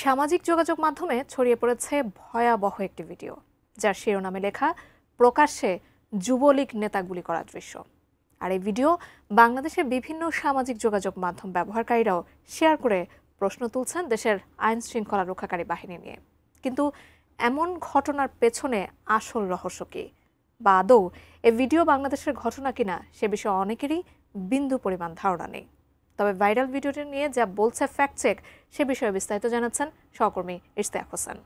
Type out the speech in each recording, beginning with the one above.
সামাজিক যোগাযোগ মাধ্যমে ছড়িয়ে পড়েছে ভয়াবহ একটি ভিডিও, যার শিরোনামে লেখা প্রকাশ্যে যুবলীগ নেতা গুলি করার দৃশ্য। আর এই ভিডিও বাংলাদেশের বিভিন্ন সামাজিক যোগাযোগ মাধ্যম ব্যবহারকারীরাও শেয়ার করে প্রশ্ন তুলছেন দেশের আইন শৃঙ্খলা রক্ষাকারী বাহিনী নিয়ে। কিন্তু এমন ঘটনার পেছনে আসল রহস্য কি, বা আদৌ এই ভিডিও বাংলাদেশের ঘটনা কিনা সে বিষয়ে অনেকেরই বিন্দু পরিমাণ ধারণা নেই। তবে ভাইরাল ভিডিওটি নিয়ে যা বলছে ফ্যাক্ট চেক, সে বিষয়ে বিস্তারিত জানাচ্ছেন সহকর্মী ইশতিয়াক হোসেন।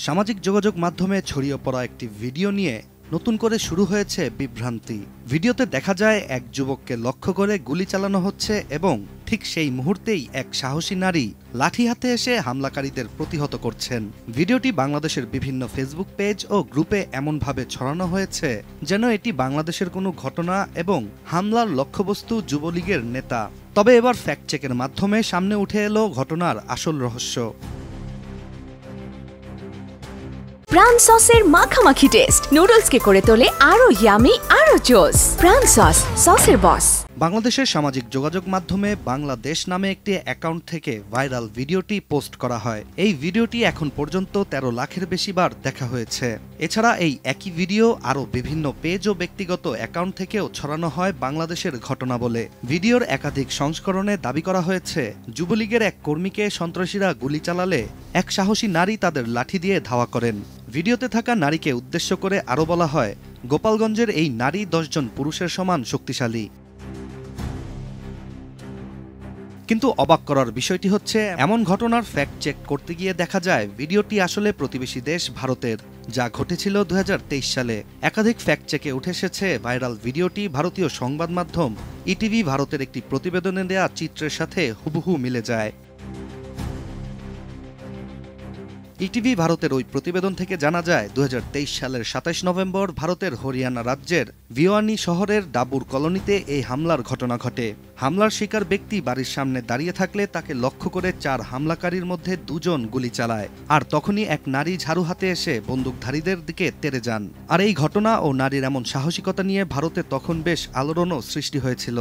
সামাজিক যোগাযোগ মাধ্যমে ছড়িয়ে পড়া একটি ভিডিও নিয়ে নতুন করে শুরু হয়েছে বিভ্রান্তি। ভিডিওতে দেখা যায় এক যুবককে লক্ষ্য করে গুলি চালানো হচ্ছে এবং ঠিক সেই মুহূর্তেই এক সাহসী নারী লাঠি হাতে এসে হামলাকারীদের প্রতিহত করছেন। ভিডিওটি বাংলাদেশের বিভিন্ন ফেসবুক পেজ ও গ্রুপে এমনভাবে ছড়ানো হয়েছে যেন এটি বাংলাদেশের কোনো ঘটনা এবং হামলার লক্ষ্যবস্তু যুবলীগের নেতা। তবে এবার ফ্যাক্ট চেকের মাধ্যমে সামনে উঠে এলো ঘটনার আসল রহস্য। প্রাণ সসের মাখামাখি টেস্ট নুডলসকে করে তোলে আরো ইয়ামি আরো জোস। প্রাণ সস, সসের বস। বাংলাদেশের সামাজিক যোগাযোগ মাধ্যমে বাংলাদেশ নামে একটি অ্যাকাউন্ট থেকে ভাইরাল ভিডিওটি পোস্ট করা হয়। এই ভিডিওটি এখন পর্যন্ত 13 লাখের বেশি বার দেখা হয়েছে। এছাড়া এই একই ভিডিও আরও বিভিন্ন পেজ ও ব্যক্তিগত অ্যাকাউন্ট থেকেও ছড়ানো হয় বাংলাদেশের ঘটনা বলে। ভিডিওর একাধিক সংস্করণে দাবি করা হয়েছে, যুবলীগের এক কর্মীকে সন্ত্রাসীরা গুলি চালালে এক সাহসী নারী তাদের লাঠি দিয়ে ধাওয়া করেন। ভিডিওতে থাকা নারীকে উদ্দেশ্য করে আরও বলা হয়, গোপালগঞ্জের এই নারী 10 জন পুরুষের সমান শক্তিশালী। কিন্তু অবাক করার বিষয়টি হচ্ছে, এমন ঘটনার ফ্যাক্ট চেক করতে গিয়ে দেখা যায় ভিডিওটি আসলে প্রতিবেশী দেশ ভারতের, যা ঘটেছিল 2023 সালে। একাধিক ফ্যাক্ট চেকে উঠে এসেছে ভাইরাল ভিডিওটি ভারতীয় সংবাদ মাধ্যম ইটিভি ভারতের একটি প্রতিবেদনে দেয়া চিত্রের সাথে হুবহু মিলে যায়। ইটিভি ভারতের ওই প্রতিবেদন থেকে জানা যায় 2023 সালের 27 নভেম্বর ভারতের হরিয়ানা রাজ্যের ভিওয়ানি শহরের ডাবুর কলোনিতে এই হামলার ঘটনা ঘটে। হামলার শিকার ব্যক্তি বাড়ির সামনে দাঁড়িয়ে থাকলে তাকে লক্ষ্য করে 4 হামলাকারীর মধ্যে 2 জন গুলি চালায়, আর তখনই এক নারী ঝাড়ু হাতে এসে বন্দুকধারীদের দিকে তেড়ে যান। আর এই ঘটনা ও নারীর এমন সাহসিকতা নিয়ে ভারতে তখন বেশ আলোড়নও সৃষ্টি হয়েছিল।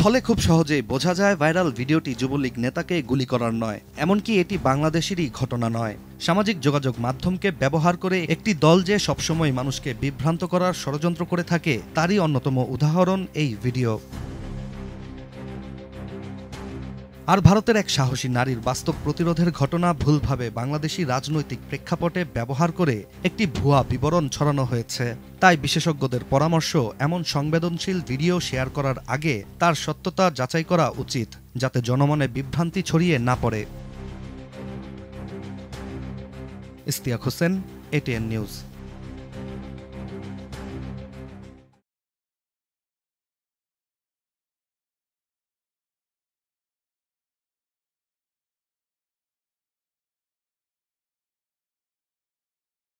ফলে খুব সহজেই বোঝা যায় ভাইরাল ভিডিওটি যুবলীগ নেতাকে গুলি করার নয়, এমনকি এটি বাংলাদেশেরই ঘটনা নয়। সামাজিক যোগাযোগ মাধ্যমকে ব্যবহার করে একটি দল যে সবসময় মানুষকে বিভ্রান্ত করার ষড়যন্ত্র করে থাকে, তারই অন্যতম উদাহরণ এই ভিডিও। আর ভারতের এক সাহসী নারীর বাস্তব প্রতিরোধের ঘটনা ভুলভাবে বাংলাদেশি রাজনৈতিক প্রেক্ষাপটে ব্যবহার করে একটি ভুয়া বিবরণ ছড়ানো হয়েছে। তাই বিশেষজ্ঞদের পরামর্শ, এমন সংবেদনশীল ভিডিও শেয়ার করার আগে তার সত্যতা যাচাই করা উচিত, যাতে জনমনে বিভ্রান্তি ছড়িয়ে না পড়ে। Ishtiaq Hossain, ATN news.